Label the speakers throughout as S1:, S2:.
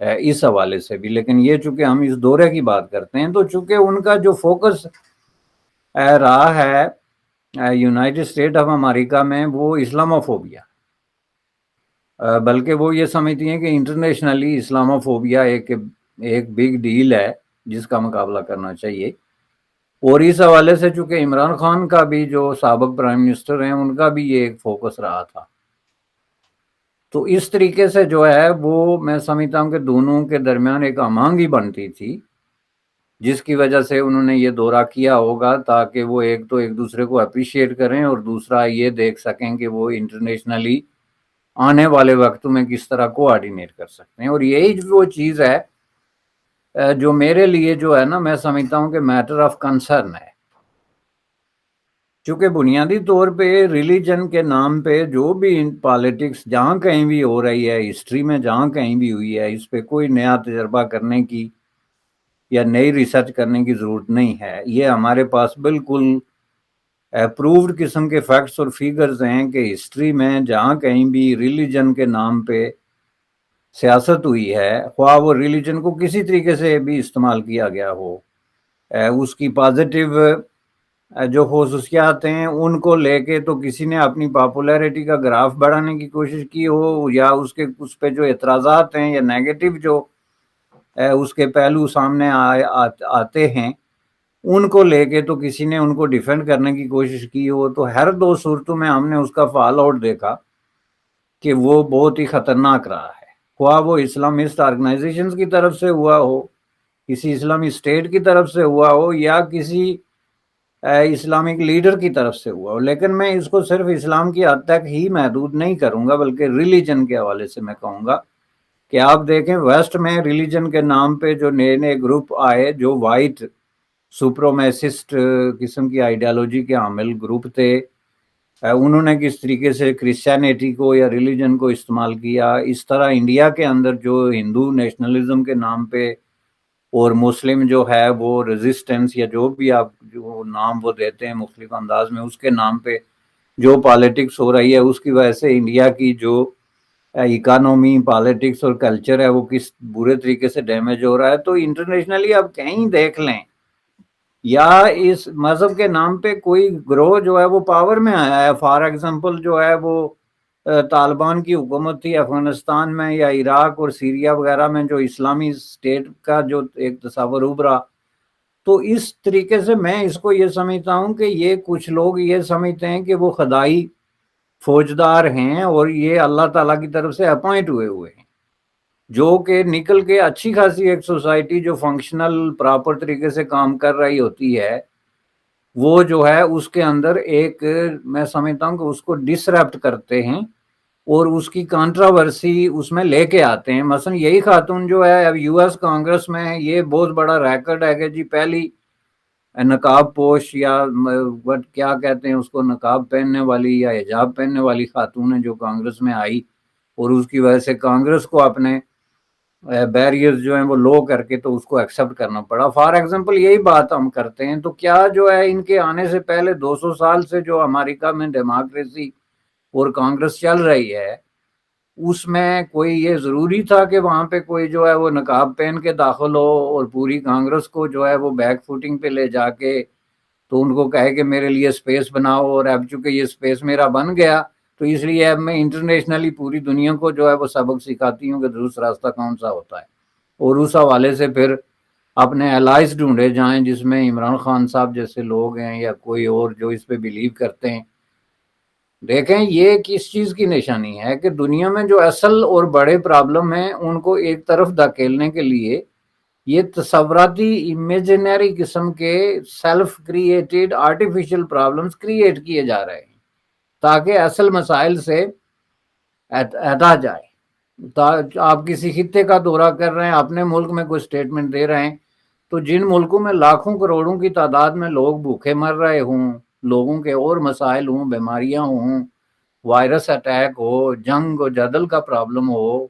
S1: اس حوالے سے بھی. لیکن یہ چونکہ ہم اس دورے کی بات کرتے ہیں، تو چونکہ ان کا جو فوکس رہا ہے یونائٹڈ اسٹیٹ آف امریکہ میں وہ اسلاموفوبیا، بلکہ وہ یہ سمجھتی ہیں کہ انٹرنیشنلی اسلاموفوبیا ایک بگ ڈیل ہے جس کا مقابلہ کرنا چاہیے. اور اس حوالے سے چونکہ عمران خان کا بھی جو سابق پرائم منسٹر ہیں ان کا بھی یہ ایک فوکس رہا تھا. تو اس طریقے سے جو ہے وہ میں سمجھتا ہوں کہ دونوں کے درمیان ایک ہمانگی بنتی تھی، جس کی وجہ سے انہوں نے یہ دورہ کیا ہوگا تاکہ وہ ایک دوسرے کو اپریشیٹ کریں اور دوسرا یہ دیکھ سکیں کہ وہ انٹرنیشنلی آنے والے وقتوں میں کس طرح کوآرڈینیٹ کر سکتے ہیں. اور یہی وہ چیز ہے جو میرے لیے جو ہے نا میں سمجھتا ہوں کہ میٹر آف کنسرن ہے. چونکہ بنیادی طور پہ ریلیجن کے نام پہ جو بھی پالیٹکس جہاں کہیں بھی ہو رہی ہے، ہسٹری میں جہاں کہیں بھی ہوئی ہے، اس پہ کوئی نیا تجربہ کرنے کی یا نئی ریسرچ کرنے کی ضرورت نہیں ہے. یہ ہمارے پاس بالکل اپرووڈ قسم کے فیکٹس اور فیگرز ہیں کہ ہسٹری میں جہاں کہیں بھی ریلیجن کے نام پہ سیاست ہوئی ہے، خواہ وہ ریلیجن کو کسی طریقے سے بھی استعمال کیا گیا ہو، اس کی پازیٹیو جو خصوصیات ہیں ان کو لے کے تو کسی نے اپنی پاپولیرٹی کا گراف بڑھانے کی کوشش کی ہو، یا اس پہ جو اعتراضات ہیں یا نیگیٹو جو اس کے پہلو سامنے آتے ہیں ان کو لے کے تو کسی نے ان کو ڈیفینڈ کرنے کی کوشش کی ہو. تو ہر دو صورتوں میں ہم نے اس کا فال آؤٹ دیکھا کہ وہ بہت ہی خطرناک رہا ہے، خواہ وہ اسلامسٹ آرگنائزیشنز کی طرف سے ہوا ہو، کسی اسلامی اسٹیٹ کی طرف سے ہوا ہو، یا کسی اسلامک لیڈر کی طرف سے ہوا ہو. لیکن میں اس کو صرف اسلام کی حد تک ہی محدود نہیں کروں گا، بلکہ ریلیجن کے حوالے سے میں کہوں گا کہ آپ دیکھیں ویسٹ میں ریلیجن کے نام پہ جو نئے نئے گروپ آئے جو وائٹ سپرومیسسٹ قسم کی آئیڈیالوجی کے حامل گروپ تھے، انہوں نے کس طریقے سے کرسچینٹی کو یا ریلیجن کو استعمال کیا. اس طرح انڈیا کے اندر جو ہندو نیشنلزم کے نام پہ اور مسلم جو ہے وہ ریزسٹنس یا جو بھی آپ جو نام وہ دیتے ہیں مختلف انداز میں، اس کے نام پہ جو پالیٹکس ہو رہی ہے اس کی وجہ سے انڈیا کی جو اکانومی، پالیٹکس اور کلچر ہے وہ کس برے طریقے سے ڈیمیج ہو رہا ہے. تو انٹرنیشنلی آپ کہیں دیکھ لیں یا اس مذہب کے نام پہ کوئی گروہ جو ہے وہ پاور میں آیا ہے. فار ایگزامپل جو ہے وہ طالبان کی حکومت تھی افغانستان میں یا عراق اور سیریا وغیرہ میں، جو اسلامی اسٹیٹ کا جو ایک تصور ابھرا. تو اس طریقے سے میں اس کو یہ سمجھتا ہوں کہ یہ کچھ لوگ یہ سمجھتے ہیں کہ وہ خدائی فوجدار ہیں اور یہ اللہ تعالیٰ کی طرف سے اپوائنٹ ہوئے ہیں، جو کہ نکل کے اچھی خاصی ایک سوسائٹی جو فنکشنل پراپر طریقے سے کام کر رہی ہوتی ہے، وہ جو ہے اس کے اندر ایک میں سمجھتا ہوں کہ اس کو ڈسرپٹ کرتے ہیں اور اس کی کانٹراورسی اس میں لے کے آتے ہیں. مثلا یہی خاتون جو ہے اب یو ایس کانگریس میں، یہ بہت بڑا ریکارڈ ہے کہ جی پہلی نقاب پوش یا کیا کہتے ہیں اس کو، نقاب پہننے والی یا حجاب پہننے والی خاتون ہے جو کانگریس میں آئی، اور اس کی وجہ سے کانگریس کو اپنے بیریئرز جو ہیں وہ لو کر کے تو اس کو ایکسیپٹ کرنا پڑا. فار ایگزامپل یہی بات ہم کرتے ہیں، تو کیا جو ہے ان کے آنے سے پہلے 200 سال سے جو امریکہ میں ڈیموکریسی اور کانگریس چل رہی ہے، اس میں کوئی یہ ضروری تھا کہ وہاں پہ کوئی جو ہے وہ نقاب پہن کے داخل ہو اور پوری کانگریس کو جو ہے وہ بیک فوٹنگ پہ لے جا کے تو ان کو کہے کہ میرے لیے سپیس بناؤ؟ اور اب چونکہ یہ سپیس میرا بن گیا تو اس لیے اب میں انٹرنیشنلی پوری دنیا کو جو ہے وہ سبق سکھاتی ہوں کہ درست راستہ کون سا ہوتا ہے. اور اس حوالے سے پھر اپنے الائز ڈھونڈے جائیں جس میں عمران خان صاحب جیسے لوگ ہیں یا کوئی اور جو اس پہ بلیو کرتے ہیں. دیکھیں یہ کس چیز کی نشانی ہے کہ دنیا میں جو اصل اور بڑے پرابلم ہیں ان کو ایک طرف دھکیلنے کے لیے یہ تصوراتی امیجنری قسم کے self created artificial problems create کیے جا رہے ہیں تاکہ اصل مسائل سے ہٹا جائے. آپ کسی خطے کا دورہ کر رہے ہیں، اپنے ملک میں کوئی سٹیٹمنٹ دے رہے ہیں، تو جن ملکوں میں لاکھوں کروڑوں کی تعداد میں لوگ بھوکے مر رہے ہوں، لوگوں کے اور مسائل ہوں، بیماریاں ہوں، وائرس اٹیک ہو، جنگ و جدل کا پرابلم ہو،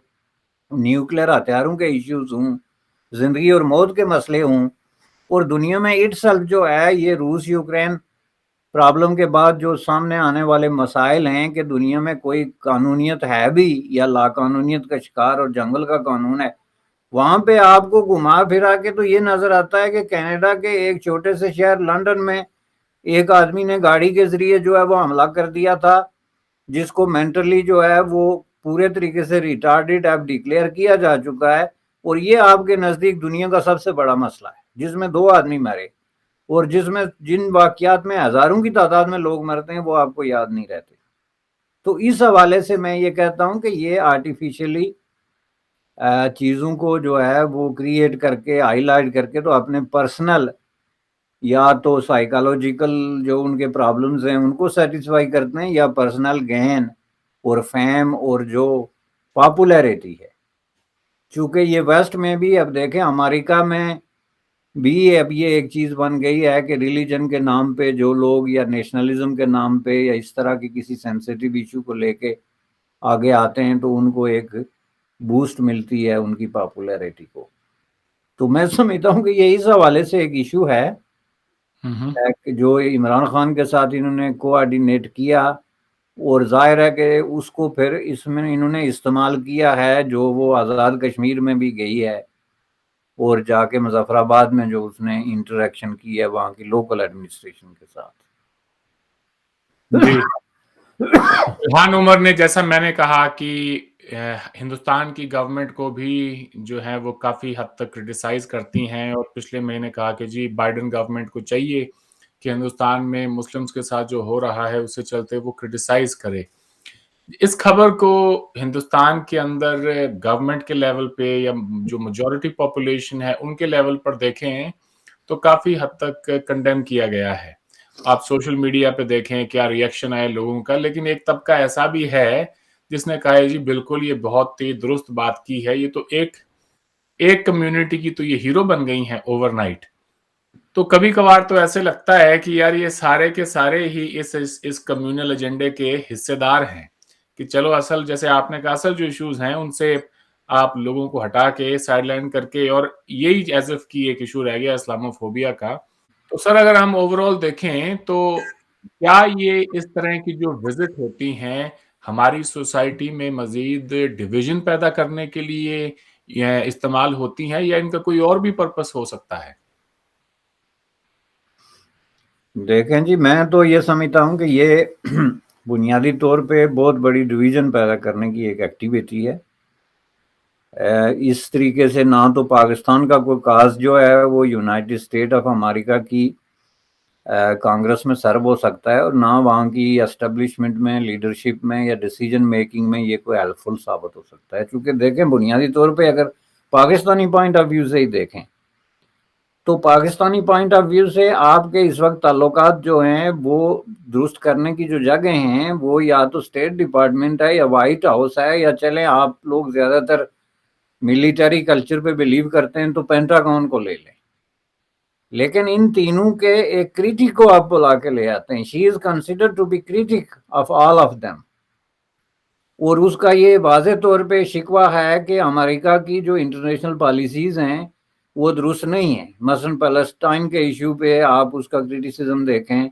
S1: نیوکلیر ہتھیاروں کے ایشوز ہوں، زندگی اور موت کے مسئلے ہوں، اور دنیا میں اٹ سیلف جو ہے یہ روس یوکرین پرابلم کے بعد جو سامنے آنے والے مسائل ہیں کہ دنیا میں کوئی قانونیت ہے بھی یا لا قانونیت کا شکار اور جنگل کا قانون ہے، وہاں پہ آپ کو گھما پھرا کے تو یہ نظر آتا ہے کہ کینیڈا کے ایک چھوٹے سے شہر لنڈن میں ایک آدمی نے گاڑی کے ذریعے جو ہے وہ حملہ کر دیا تھا، جس کو مینٹلی جو ہے وہ پورے طریقے سے ریٹارڈڈ اب ڈکلیئر کیا جا چکا ہے، اور یہ آپ کے نزدیک دنیا کا سب سے بڑا مسئلہ ہے، جس میں 2 آدمی مرے، اور جس میں جن واقعات میں ہزاروں کی تعداد میں لوگ مرتے ہیں وہ آپ کو یاد نہیں رہتے۔ تو اس حوالے سے میں یہ کہتا ہوں کہ یہ آرٹیفیشلی چیزوں کو جو ہے وہ کریٹ کر کے ہائی لائٹ کر کے تو اپنے پرسنل یا تو سائیکالوجیکل جو ان کے پرابلمز ہیں ان کو سیٹسفائی کرتے ہیں، یا پرسنل گین اور فیم اور جو پاپولیرٹی ہے۔ چونکہ یہ ویسٹ میں بھی اب دیکھیں، امریکہ میں بھی اب یہ ایک چیز بن گئی ہے کہ ریلیجن کے نام پہ جو لوگ یا نیشنلزم کے نام پہ یا اس طرح کی کسی سینسیٹیو ایشو کو لے کے آگے آتے ہیں تو ان کو ایک بوسٹ ملتی ہے ان کی پاپولیرٹی کو۔ تو میں سمجھتا ہوں کہ یہ اس حوالے سے ایک ایشو ہے کہ جو عمران خان کے ساتھ انہوں نے کوآرڈینیٹ کیا، اور ظاہر ہے کہ اس کو پھر اس میں انہوں نے استعمال کیا ہے، جو وہ آزاد کشمیر میں بھی گئی ہے اور جا کے مظفر آباد میں جو اس نے انٹریکشن کی ہے وہاں کی لوکل ایڈمنسٹریشن کے ساتھ۔
S2: جی، الہان عمر نے، جیسا میں نے کہا کہ ہندوستان کی گورنمنٹ کو بھی جو ہے وہ کافی حد تک کرٹیسائز کرتی ہیں، اور پچھلے مہینے کہا کہ جی بائیڈن گورنمنٹ کو چاہیے کہ ہندوستان میں مسلمز کے ساتھ جو ہو رہا ہے اسے چلتے وہ کرٹیسائز کرے۔ اس خبر کو ہندوستان کے اندر گورنمنٹ کے لیول پہ یا جو میجورٹی پاپولیشن ہے ان کے لیول پر دیکھیں تو کافی حد تک کنڈیم کیا گیا ہے۔ آپ سوشل میڈیا پہ دیکھیں کیا ری ایکشن آئے لوگوں کا، لیکن ایک طبقہ ایسا بھی ہے جس نے کہا ہے جی بالکل یہ بہت ہی درست بات کی ہے، یہ تو ایک کمیونٹی کی تو یہ ہیرو بن گئی ہیں اوور نائٹ۔ تو کبھی کبھار تو ایسے لگتا ہے کہ یار یہ سارے کے سارے ہی اس کمیونل ایجنڈے کے حصے دار ہیں، کہ چلو اصل جیسے آپ نے کہا اصل جو ایشوز ہیں ان سے آپ لوگوں کو ہٹا کے سائڈ لائن کر کے، اور یہی ایز اف کی ایک ایشو رہ گیا اسلامو فوبیا کا۔ تو سر اگر ہم اوور آل دیکھیں تو کیا یہ اس طرح کی جو وزٹ ہوتی ہیں ہماری سوسائٹی میں مزید ڈویژن پیدا کرنے کے لیے یا استعمال ہوتی ہیں، یا ان کا کوئی اور بھی پرپس ہو سکتا ہے؟
S1: دیکھیں جی، میں تو یہ سمجھتا ہوں کہ یہ بنیادی طور پہ بہت بڑی ڈویژن پیدا کرنے کی ایک ایکٹیویٹی ہے۔ اس طریقے سے نہ تو پاکستان کا کوئی کاز جو ہے وہ یونائٹڈ اسٹیٹ آف امریکہ کی کانگریس میں سرو ہو سکتا ہے، اور نہ وہاں کی اسٹیبلشمنٹ میں، لیڈرشپ میں یا ڈیسیجن میکنگ میں یہ کوئی ہیلپ فل ثابت ہو سکتا ہے۔ چونکہ دیکھیں بنیادی طور پہ اگر پاکستانی پوائنٹ آف ویو سے ہی دیکھیں تو پاکستانی پوائنٹ آف ویو سے آپ کے اس وقت تعلقات جو ہیں وہ درست کرنے کی جو جگہ ہیں وہ یا تو اسٹیٹ ڈپارٹمنٹ ہے یا وائٹ ہاؤس ہے، یا چلیں آپ لوگ زیادہ تر ملٹری کلچر پہ بلیو کرتے ہیں تو پینٹاگون کو لے لیں، لیکن ان تینوں کے ایک کریٹک کو آپ بلا کے لے آتے ہیں۔ She is considered to be critic of all of them, اور اس کا یہ واضح طور پہ شکوہ ہے کہ امریکہ کی جو انٹرنیشنل پالیسیز ہیں وہ درست نہیں ہیں۔ مثلا پیلسٹائن کے ایشو پہ آپ اس کا کرٹیسزم دیکھیں،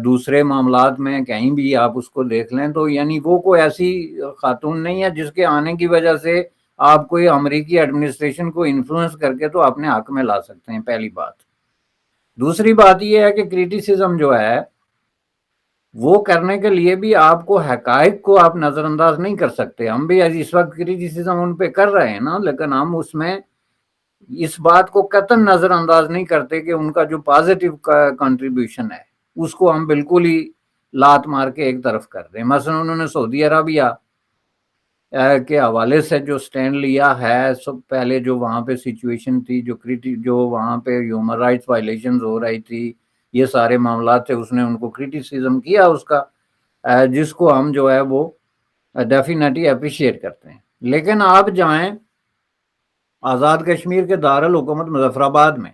S1: دوسرے معاملات میں کہیں بھی آپ اس کو دیکھ لیں، تو یعنی وہ کوئی ایسی خاتون نہیں ہے جس کے آنے کی وجہ سے آپ کوئی امریکی ایڈمنسٹریشن کو انفلوئنس کر کے تو اپنے حق میں لا سکتے ہیں، پہلی بات۔ دوسری بات یہ ہے کہ کرٹیسزم جو ہے وہ کرنے کے لیے بھی آپ کو حقائق کو آپ نظر انداز نہیں کر سکتے۔ ہم بھی اس وقت کرٹیسزم ان پہ کر رہے ہیں نا، لیکن ہم اس میں اس بات کو قطعاً نظر انداز نہیں کرتے کہ ان کا جو پازیٹیو کنٹریبیوشن ہے اس کو ہم بالکل ہی لات مار کے ایک طرف کر دیں۔ مثلا انہوں نے سعودی عربیہ کے حوالے سے جو سٹینڈ لیا ہے، سب پہلے جو وہاں پہ سچویشن تھی، جو وہاں پہ ہیومن رائٹس وائلیشنز ہو رہی تھی، یہ سارے معاملات تھے، اس نے ان کو کرٹیسزم کیا اس کا، جس کو ہم جو ہے وہ ڈیفینیٹلی اپریشیٹ کرتے ہیں۔ لیکن آپ جائیں آزاد کشمیر کے دارالحکومت مظفر آباد میں،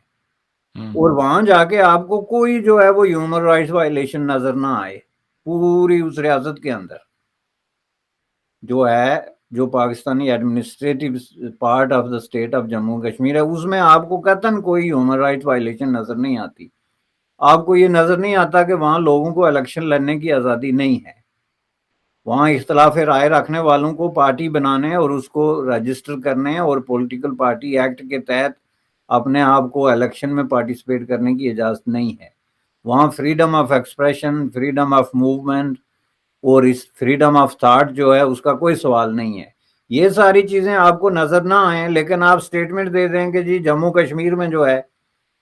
S1: اور وہاں جا کے آپ کو کوئی جو ہے وہ ہیومن رائٹس وائلیشن نظر نہ آئے، پوری اس ریاست کے اندر جو ہے، جو Pakistani administrative part of the state of Jammu Kashmir ہے، اس میں آپ کو قطعاً کوئی ہیومن رائٹس وائلیشن نظر نہیں آتی۔ آپ کو یہ نظر نہیں آتا کہ وہاں لوگوں کو الیکشن لڑنے کی آزادی نہیں ہے۔ وہاں اختلاف رائے رکھنے والوں کو پارٹی بنانے اور اس کو رجسٹر کرنے اور پولیٹیکل پارٹی ایکٹ کے تحت اپنے آپ کو الیکشن میں پارٹیسپیٹ کرنے کی اجازت نہیں ہے. وہاں freedom of expression, freedom of movement اور اس فریڈم آف تھاٹ جو ہے اس کا کوئی سوال نہیں ہے. یہ ساری چیزیں آپ کو نظر نہ آئیں، لیکن آپ سٹیٹمنٹ دے دیں کہ جی جموں کشمیر میں جو ہے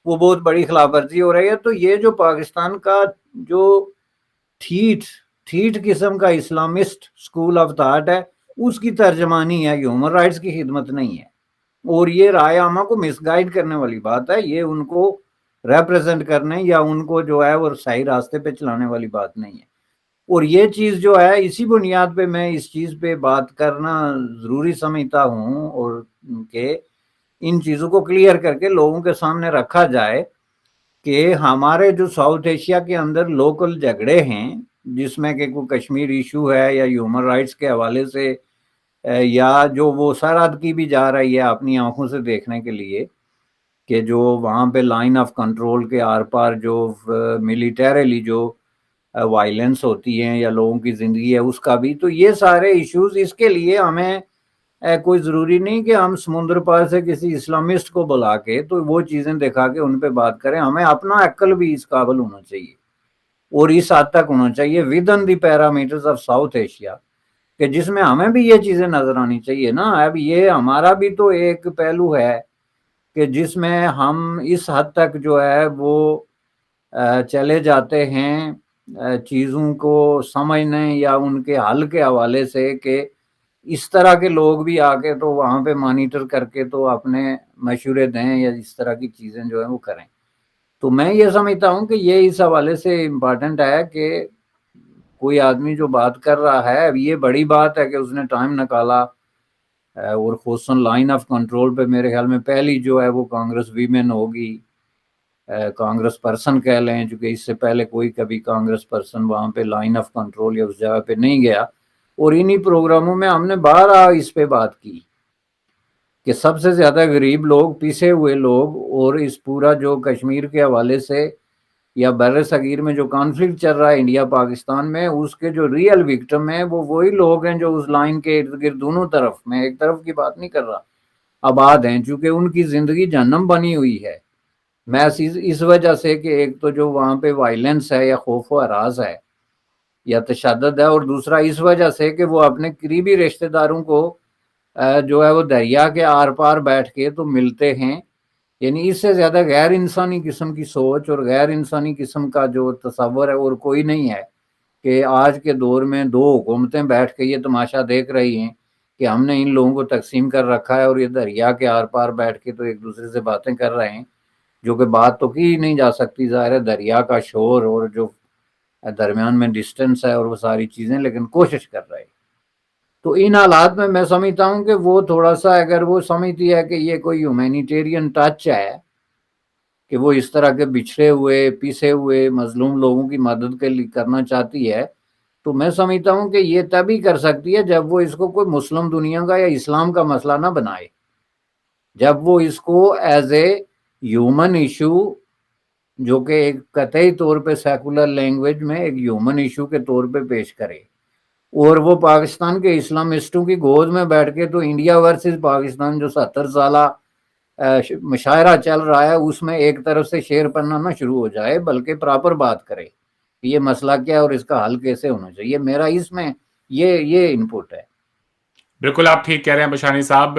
S1: وہ بہت بڑی خلاف ورزی ہو رہی ہے. تو یہ جو پاکستان کا جو ٹھیٹ قسم کا اسلامسٹ اسکول آف تھاٹ ہے، اس کی ترجمانی ہے، ہیومن رائٹس کی خدمت نہیں ہے. اور یہ رائے عامہ کو مس گائیڈ کرنے والی بات ہے، یہ ان کو ریپرزینٹ کرنے یا ان کو جو ہے وہ صحیح راستے پہ چلانے والی بات نہیں ہے. اور یہ چیز جو ہے اسی بنیاد پہ میں اس چیز پہ بات کرنا ضروری سمجھتا ہوں، اور کہ ان چیزوں کو کلیئر کر کے لوگوں کے سامنے رکھا جائے کہ ہمارے جو ساؤتھ ایشیا کے اندر لوکل جھگڑے ہیں، جس میں کہ کوئی کشمیر ایشو ہے یا ہیومن رائٹس کے حوالے سے، یا جو وہ سرحد کی بھی جا رہی ہے اپنی آنکھوں سے دیکھنے کے لیے کہ جو وہاں پہ لائن آف کنٹرول کے آر پار جو ملیٹریلی جو وائلنس ہوتی ہے یا لوگوں کی زندگی ہے اس کا بھی. تو یہ سارے ایشوز، اس کے لیے ہمیں کوئی ضروری نہیں کہ ہم سمندر پار سے کسی اسلامسٹ کو بلا کے تو وہ چیزیں دکھا کے ان پہ بات کریں. ہمیں اپنا عقل بھی اس قابل ہونا چاہیے اور اس حد تک ہونا چاہیے with in the parameters of south Asia, کہ جس میں ہمیں بھی یہ چیزیں نظر آنی چاہیے نا. اب یہ ہمارا بھی تو ایک پہلو ہے کہ جس میں ہم اس حد تک جو ہے وہ چلے جاتے ہیں چیزوں کو سمجھنے یا ان کے حل کے حوالے سے کہ اس طرح کے لوگ بھی آ کے تو وہاں پہ مانیٹر کر کے تو اپنے مشورے دیں یا اس طرح کی چیزیں جو ہیں وہ کریں. تو میں یہ سمجھتا ہوں کہ یہ اس حوالے سے امپورٹنٹ ہے کہ کوئی آدمی جو بات کر رہا ہے، اب یہ بڑی بات ہے کہ اس نے ٹائم نکالا، اور خصوصاً لائن آف کنٹرول پہ میرے خیال میں پہلی جو ہے وہ کانگریس ویمن ہوگی، کانگریس پرسن کہہ لیں، چونکہ اس سے پہلے کوئی کبھی کانگریس پرسن وہاں پہ لائن آف کنٹرول یا اس جگہ پہ نہیں گیا. اور انہی پروگراموں میں ہم نے بارہا اس پہ بات کی کہ سب سے زیادہ غریب لوگ، پیسے ہوئے لوگ، اور اس پورا جو کشمیر کے حوالے سے یا بر صغیر میں جو کانفلکٹ چل رہا ہے انڈیا پاکستان میں، اس کے جو ریئل وکٹم ہیں وہ وہی لوگ ہیں جو اس لائن کے ارد گرد دونوں طرف، میں ایک طرف کی بات نہیں کر رہا، آباد ہیں، چونکہ ان کی زندگی جہنم بنی ہوئی ہے. میں اس وجہ سے کہ ایک تو جو وہاں پہ وائلنس ہے یا خوف و ہراس ہے یا تشدد ہے، اور دوسرا اس وجہ سے کہ وہ اپنے قریبی رشتہ داروں کو جو ہے وہ دریا کے آر پار بیٹھ کے تو ملتے ہیں. یعنی اس سے زیادہ غیر انسانی قسم کی سوچ اور غیر انسانی قسم کا جو تصور ہے اور کوئی نہیں ہے کہ آج کے دور میں دو حکومتیں بیٹھ کے یہ تماشا دیکھ رہی ہیں کہ ہم نے ان لوگوں کو تقسیم کر رکھا ہے اور یہ دریا کے آر پار بیٹھ کے تو ایک دوسرے سے باتیں کر رہے ہیں، جو کہ بات تو کی نہیں جا سکتی. ظاہر ہے دریا کا شور اور جو درمیان میں ڈسٹنس ہے اور وہ ساری چیزیں، لیکن کوشش کر رہے ہیں. تو ان حالات میں سمجھتا ہوں کہ وہ تھوڑا سا، اگر وہ سمجھتی ہے کہ یہ کوئی ہیومینیٹیرین ٹچ ہے کہ وہ اس طرح کے بچھڑے ہوئے پیسے ہوئے مظلوم لوگوں کی مدد کے لیے کرنا چاہتی ہے، تو میں سمجھتا ہوں کہ یہ تبھی کر سکتی ہے جب وہ اس کو کوئی مسلم دنیا کا یا اسلام کا مسئلہ نہ بنائے، جب وہ اس کو ایز اے ہیومن ایشو، جو کہ ایک قطعی طور پہ سیکولر لینگویج میں ایک ہیومن ایشو کے طور پہ پیش کرے. اور وہ پاکستان کے اسلامسٹوں کی گود میں بیٹھ کے تو انڈیا ورسز پاکستان جو 70 سالہ مشاعرہ چل رہا ہے اس میں ایک طرف سے شیر پڑھنا نہ شروع ہو جائے، بلکہ پراپر بات کرے کہ یہ مسئلہ کیا ہے اور اس کا حل کیسے ہونا چاہیے. میرا اس میں یہ انپٹ ہے.
S2: بالکل آپ ٹھیک کہہ رہے ہیں بشانی صاحب.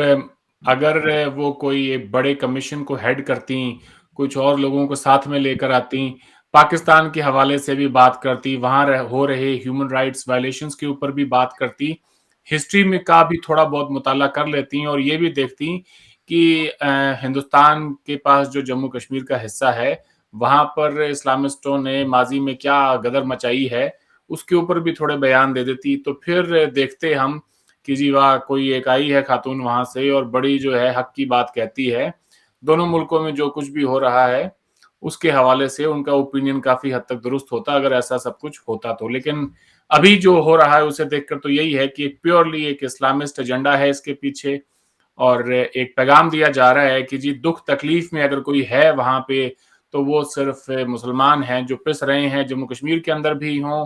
S2: اگر وہ کوئی ایک بڑے کمیشن کو ہیڈ کرتی، کچھ اور لوگوں کو ساتھ میں لے کر آتی، پاکستان کے حوالے سے بھی بات کرتی، وہاں ہو رہے ہیومن رائٹس وائلیشنز کے اوپر بھی بات کرتی، ہسٹری میں کا بھی تھوڑا بہت مطالعہ کر لیتی اور یہ بھی دیکھتی کہ ہندوستان کے پاس جو جموں کشمیر کا حصہ ہے وہاں پر اسلامسٹوں نے ماضی میں کیا غدر مچائی ہے، اس کے اوپر بھی تھوڑے بیان دے دیتی، تو پھر دیکھتے ہم کہ جی واہ، کوئی ایک آئی ہے خاتون وہاں سے اور بڑی جو ہے حق کی بات کہتی ہے. دونوں ملکوں میں جو کچھ بھی ہو رہا ہے اس کے حوالے سے ان کا اوپینین کافی حد تک درست ہوتا اگر ایسا سب کچھ ہوتا تو. لیکن ابھی جو ہو رہا ہے اسے دیکھ کر تو یہی ہے کہ پیورلی ایک اسلامسٹ ایجنڈا ہے اس کے پیچھے، اور ایک پیغام دیا جا رہا ہے کہ جی دکھ تکلیف میں اگر کوئی ہے وہاں پہ تو وہ صرف مسلمان ہیں جو پس رہے ہیں، جموں کشمیر کے اندر بھی ہوں،